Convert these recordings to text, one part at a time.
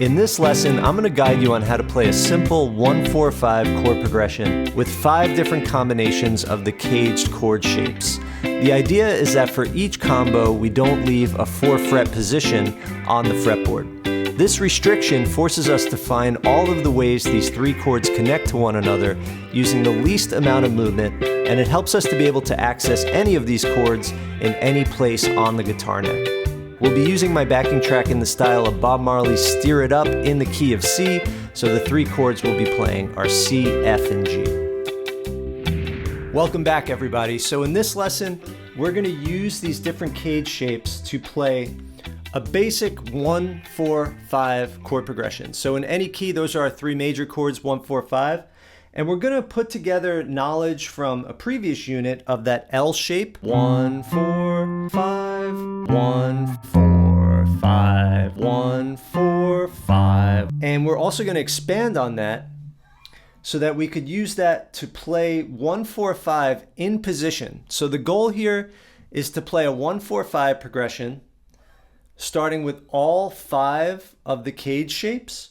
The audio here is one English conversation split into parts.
In this lesson, I'm going to guide you on how to play a simple 1-4-5 chord progression with 5 different combinations of the CAGED chord shapes. The idea is that for each combo, we don't leave a 4-fret position on the fretboard. This restriction forces us to find all of the ways these 3 chords connect to one another using the least amount of movement, and it helps us to be able to access any of these chords in any place on the guitar neck. We'll be using my backing track in the style of Bob Marley's Steer It Up in the key of C, so the 3 chords we'll be playing are C, F, and G. Welcome back, everybody. So in this lesson, we're going to use these different CAGED shapes to play a basic 1-4-5 chord progression. So in any key, those are our 3 major chords, 1-4-5. And we're gonna put together knowledge from a previous unit of that L shape. 1-4-5, 1-4-5, 1-4-5. And we're also gonna expand on that so that we could use that to play 1-4-5 in position. So the goal here is to play a 1-4-5 progression starting with all 5 of the CAGED shapes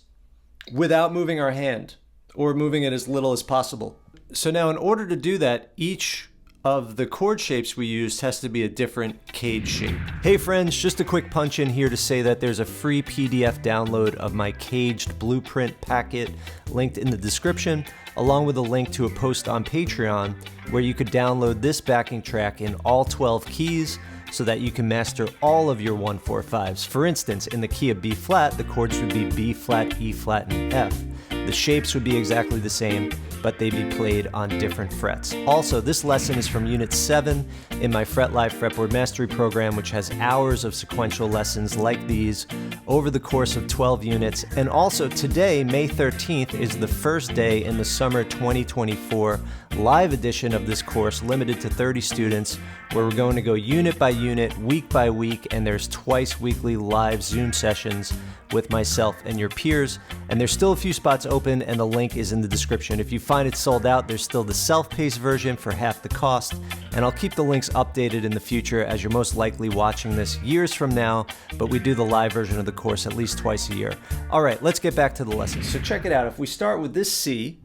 without moving our hand, or moving it as little as possible. So now in order to do that, each of the chord shapes we used has to be a different CAGED shape. Hey friends, just a quick punch in here to say that there's a free PDF download of my CAGED blueprint packet linked in the description, along with a link to a post on Patreon where you could download this backing track in all 12 keys so that you can master all of your 1-4-5s. For instance, in the key of B flat, the chords would be B flat, E flat, and F. The shapes would be exactly the same, but they'd be played on different frets. Also, this lesson is from Unit 7 in my Fret Live Fretboard Mastery program, which has hours of sequential lessons like these over the course of 12 units. And also today, May 13th, is the first day in the summer 2024 live edition of this course, limited to 30 students, where we're going to go unit by unit, week by week, and there's twice weekly live Zoom sessions with myself and your peers. And there's still a few spots open, and the link is in the description. If you find it sold out, there's still the self-paced version for half the cost, and I'll keep the links updated in the future, as you're most likely watching this years from now, but we do the live version of the course at least twice a year. All right, let's get back to the lesson. So check it out. If we start with this C,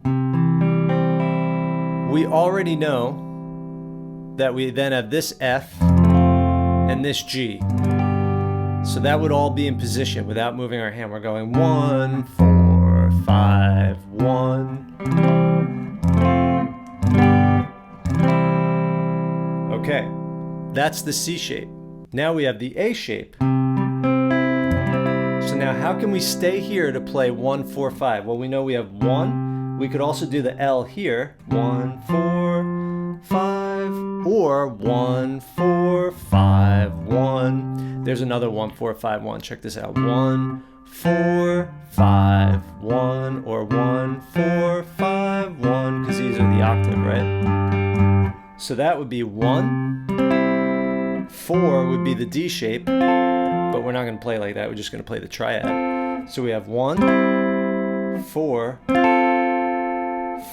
we already know that we then have this F and this G. So that would all be in position without moving our hand. We're going 1-4-5, 1. Okay, that's the C shape. Now we have the A shape. So now how can we stay here to play 1-4-5? Well, we know we have 1. We could also do the L here. 1-4-5, or 1-4-5-1. There's another 1-4-5-1. Check this out. 1-4-5-1, or 1-4-5-1, because these are the octave, right? So that would be 1. 4 would be the D shape, but we're not going to play like that. We're just going to play the triad. So we have 1, 4,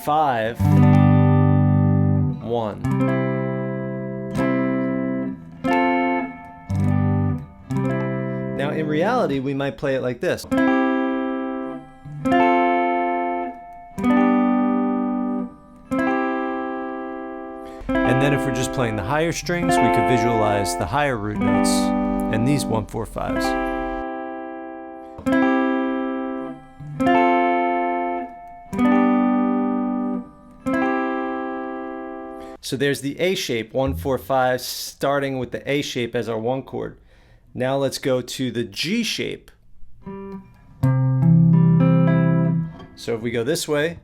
5, 1. Now in reality, we might play it like this. And then if we're just playing the higher strings, we could visualize the higher root notes and these 1-4-5s. So there's the A shape, 1-4-5, starting with the A shape as our 1 chord. Now let's go to the G shape. So if we go this way,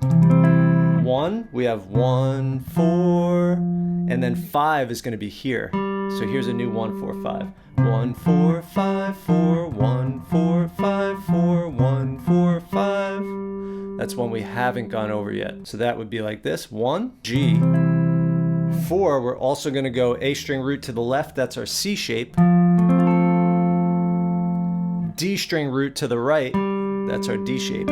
1, we have 1, 4, and then 5 is going to be here. So here's a new 1-4-5. 1-4-5-4, 1-4-5-4, 1-4-5. That's one we haven't gone over yet. So that would be like this. 1, G. 4, we're also going to go A string root to the left. That's our C shape. D string root to the right. That's our D shape.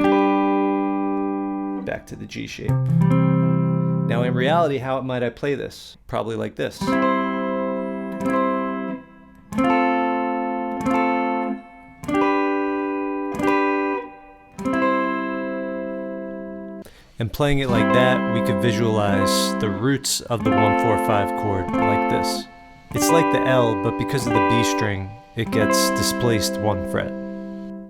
Back to the G shape. Now in reality, how might I play this? Probably like this. And playing it like that, we could visualize the roots of the 1-4-5 chord like this. It's like the L, but because of the B string, it gets displaced 1 fret.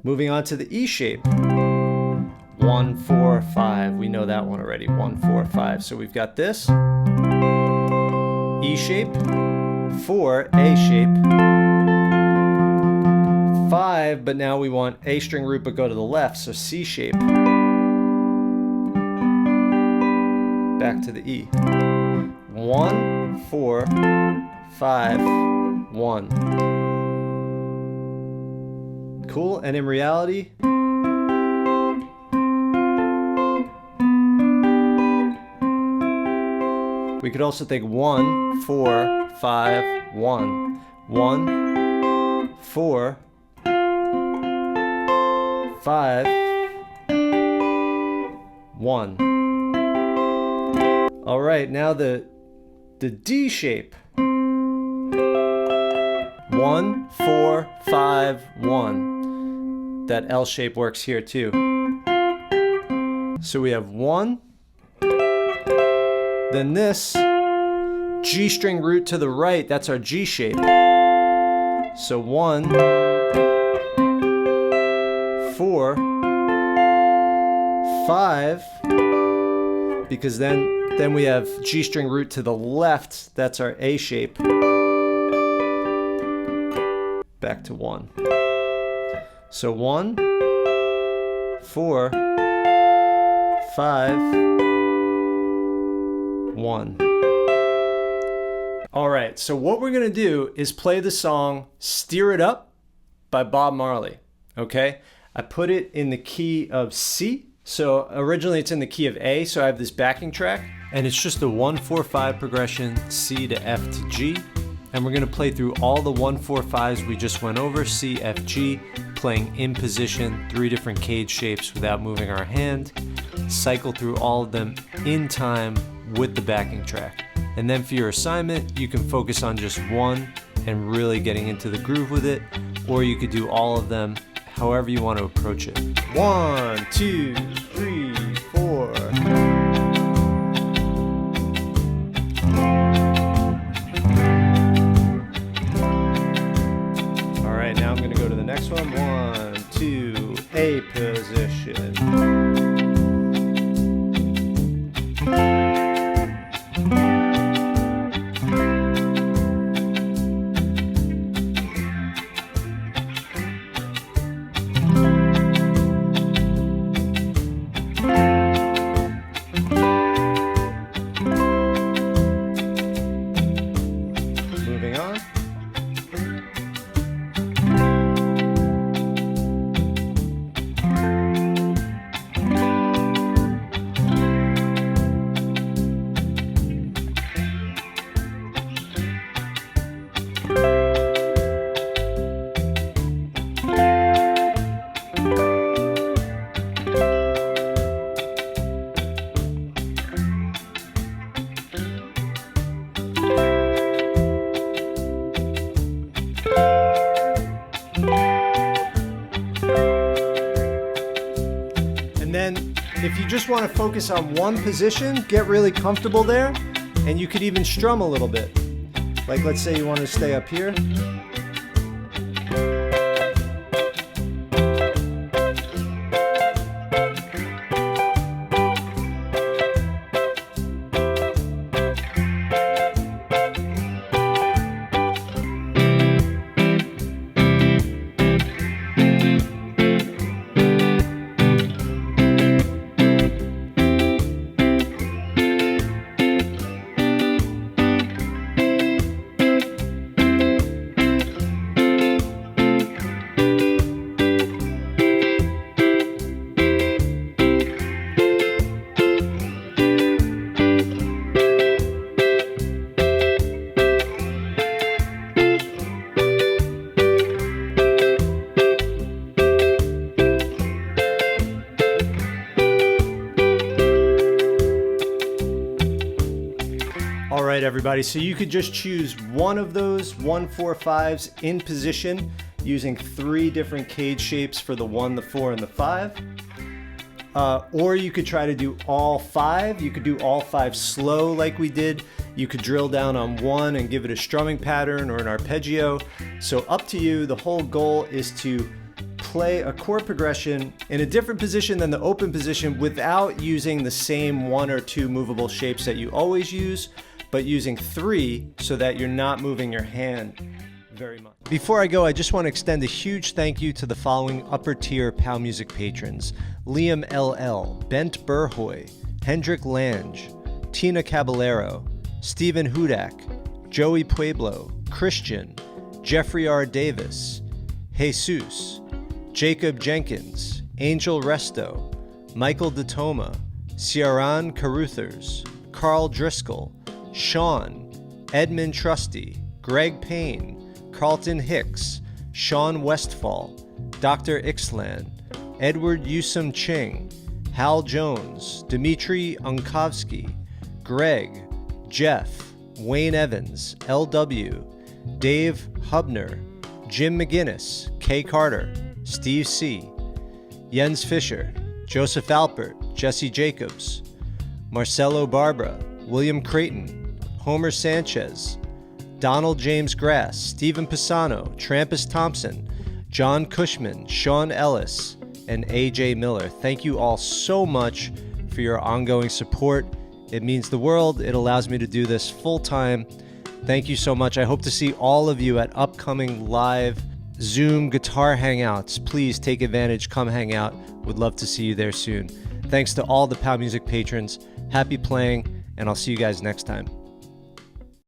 Moving on to the E shape. 1-4-5, we know that one already, 1-4-5. So we've got this, E shape, 4, A shape, 5, but now we want A string root but go to the left, so C shape. Back to the E. 1, 4, 5, 1. Cool, and in reality, we could also think 1, 4, 5, 1. 1, 4, 5, 1. All right, now the D shape. 1, 4, 5, 1. That L shape works here too. So we have 1. Then this G string root to the right, that's our G shape. So 1, 4, 5, because then we have G string root to the left, that's our A shape. Back to 1. So 1, 4, 5, 1. All right, so what we're gonna do is play the song Steer It Up by Bob Marley, okay? I put it in the key of C. So originally it's in the key of A, so I have this backing track, and it's just a 1-4-5 progression, C to F to G. And we're gonna play through all the 1-4-5s we just went over, C, F, G, playing in position, 3 different CAGED shapes without moving our hand, cycle through all of them in time with the backing track. And then for your assignment, you can focus on just one and really getting into the groove with it, or you could do all of them however you want to approach it. 1, 2, 3, 4. All right, now I'm going to go to the next one. 1, 2, A position. If you just want to focus on one position, get really comfortable there, and you could even strum a little bit. Like let's say you want to stay up here. All right, everybody, so you could just choose one of those 1-4-5s in position using 3 different CAGED shapes for the 1, the 4, and the 5. Or you could try to do all 5. You could do all 5 slow like we did. You could drill down on one and give it a strumming pattern or an arpeggio. So up to you. The whole goal is to play a chord progression in a different position than the open position without using the same 1 or 2 movable shapes that you always use, but using 3 so that you're not moving your hand very much. Before I go, I just want to extend a huge thank you to the following upper tier POW Music patrons: Liam LL, Bent Burhoy, Hendrik Lange, Tina Caballero, Stephen Hudak, Joey Pueblo, Christian, Jeffrey R. Davis, Jesus, Jacob Jenkins, Angel Resto, Michael DeToma, Ciaran Caruthers, Carl Driscoll, Sean, Edmund Trusty, Greg Payne, Carlton Hicks, Sean Westfall, Dr. Ixlan, Edward Yusum Ching, Hal Jones, Dmitry Unkovsky, Greg, Jeff, Wayne Evans, LW, Dave Hubner, Jim McGinnis, Kay Carter, Steve C., Jens Fischer, Joseph Alpert, Jesse Jacobs, Marcelo Barbara, William Creighton, Homer Sanchez, Donald James Grass, Stephen Pisano, Trampus Thompson, John Cushman, Sean Ellis, and AJ Miller. Thank you all so much for your ongoing support. It means the world. It allows me to do this full time. Thank you so much. I hope to see all of you at upcoming live Zoom guitar hangouts. Please take advantage, come hang out. Would love to see you there soon. Thanks to all the POW Music patrons. Happy playing, and I'll see you guys next time.